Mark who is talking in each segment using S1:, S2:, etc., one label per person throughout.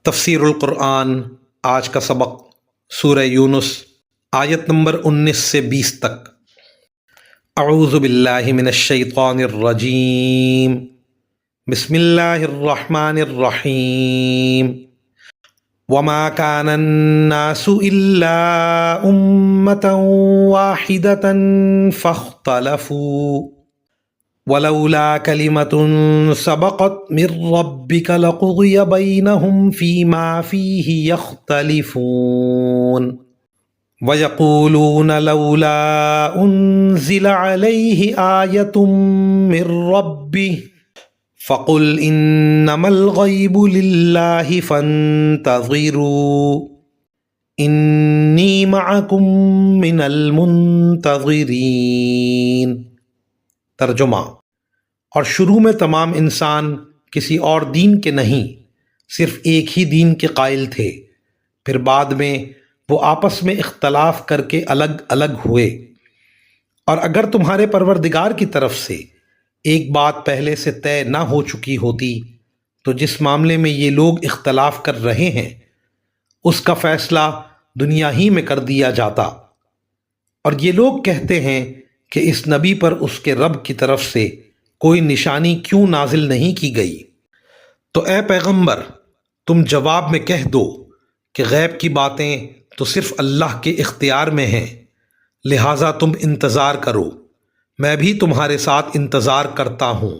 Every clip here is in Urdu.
S1: تفسیر القرآن آج کا سبق سورہ یونس آیت نمبر 19 سے 20 تک۔ اعوذ باللہ من الشیطان الرجیم، بسم اللہ الرحمن الرحیم۔ وما كان الناس إلا أمة واحدة فاختلفوا ولولا كلمة سبقت من ربك لقضي بينهم فيما فيه يختلفون ويقولون لولا أنزل عليه آية من ربه فقل إنما الغيب لله فانتظروا إني معكم من المنتظرين۔ ترجمہ: اور شروع میں تمام انسان کسی اور دین کے نہیں، صرف ایک ہی دین کے قائل تھے، پھر بعد میں وہ آپس میں اختلاف کر کے الگ الگ ہوئے، اور اگر تمہارے پروردگار کی طرف سے ایک بات پہلے سے طے نہ ہو چکی ہوتی تو جس معاملے میں یہ لوگ اختلاف کر رہے ہیں اس کا فیصلہ دنیا ہی میں کر دیا جاتا۔ اور یہ لوگ کہتے ہیں کہ اس نبی پر اس کے رب کی طرف سے کوئی نشانی کیوں نازل نہیں کی گئی؟ تو اے پیغمبر، تم جواب میں کہہ دو کہ غیب کی باتیں تو صرف اللہ کے اختیار میں ہیں، لہٰذا تم انتظار کرو، میں بھی تمہارے ساتھ انتظار کرتا ہوں۔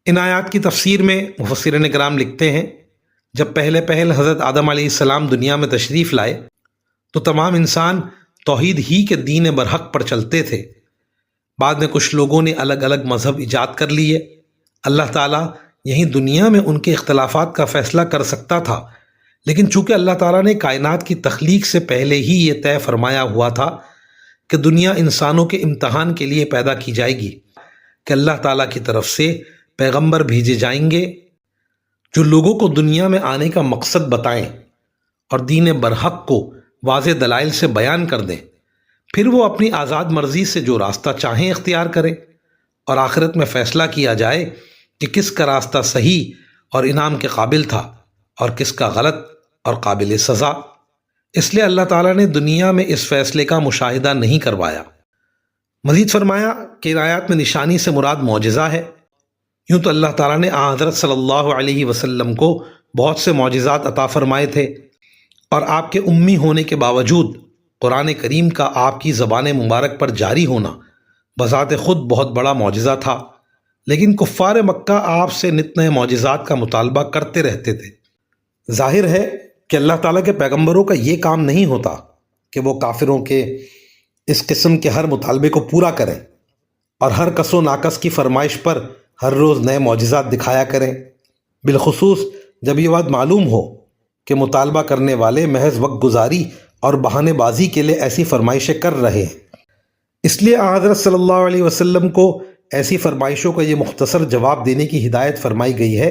S1: ان آیات کی تفسیر میں مفسرین کرام لکھتے ہیں، جب پہلے حضرت آدم علیہ السلام دنیا میں تشریف لائے تو تمام انسان توحید ہی کے دین برحق پر چلتے تھے۔ بعد میں کچھ لوگوں نے الگ الگ مذہب ایجاد کر لیے۔ اللہ تعالیٰ یہیں دنیا میں ان کے اختلافات کا فیصلہ کر سکتا تھا، لیکن چونکہ اللہ تعالیٰ نے کائنات کی تخلیق سے پہلے ہی یہ طے فرمایا ہوا تھا کہ دنیا انسانوں کے امتحان کے لیے پیدا کی جائے گی، کہ اللہ تعالیٰ کی طرف سے پیغمبر بھیجے جائیں گے جو لوگوں کو دنیا میں آنے کا مقصد بتائیں اور دین برحق کو واضح دلائل سے بیان کر دیں، پھر وہ اپنی آزاد مرضی سے جو راستہ چاہیں اختیار کریں، اور آخرت میں فیصلہ کیا جائے کہ کس کا راستہ صحیح اور انعام کے قابل تھا اور کس کا غلط اور قابل سزا۔ اس لیے اللہ تعالیٰ نے دنیا میں اس فیصلے کا مشاہدہ نہیں کروایا۔ مزید فرمایا کہ ان آیات میں نشانی سے مراد معجزہ ہے۔ یوں تو اللہ تعالیٰ نے حضرت صلی اللہ علیہ وسلم کو بہت سے معجزات عطا فرمائے تھے، اور آپ کے امی ہونے کے باوجود قرآن کریم کا آپ کی زبان مبارک پر جاری ہونا بذات خود بہت بڑا معجزہ تھا، لیکن کفار مکہ آپ سے نت نئے معجزات کا مطالبہ کرتے رہتے تھے۔ ظاہر ہے کہ اللہ تعالیٰ کے پیغمبروں کا یہ کام نہیں ہوتا کہ وہ کافروں کے اس قسم کے ہر مطالبے کو پورا کریں اور ہر کس و ناقص کی فرمائش پر ہر روز نئے معجزات دکھایا کریں، بالخصوص جب یہ بات معلوم ہو کہ مطالبہ کرنے والے محض وقت گزاری اور بہانے بازی کے لیے ایسی فرمائشیں کر رہے ہیں۔ اس لیے حضرت صلی اللہ علیہ وسلم کو ایسی فرمائشوں کا یہ مختصر جواب دینے کی ہدایت فرمائی گئی ہے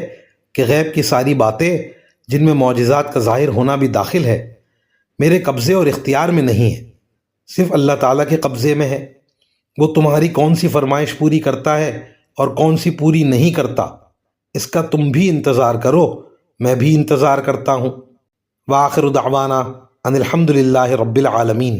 S1: کہ غیب کی ساری باتیں جن میں معجزات کا ظاہر ہونا بھی داخل ہے میرے قبضے اور اختیار میں نہیں ہے، صرف اللہ تعالیٰ کے قبضے میں ہے۔ وہ تمہاری کون سی فرمائش پوری کرتا ہے اور کون سی پوری نہیں کرتا، اس کا تم بھی انتظار کرو، میں بھی انتظار کرتا ہوں۔ وآخر دعوانا ان الحمد للہ رب العالمین۔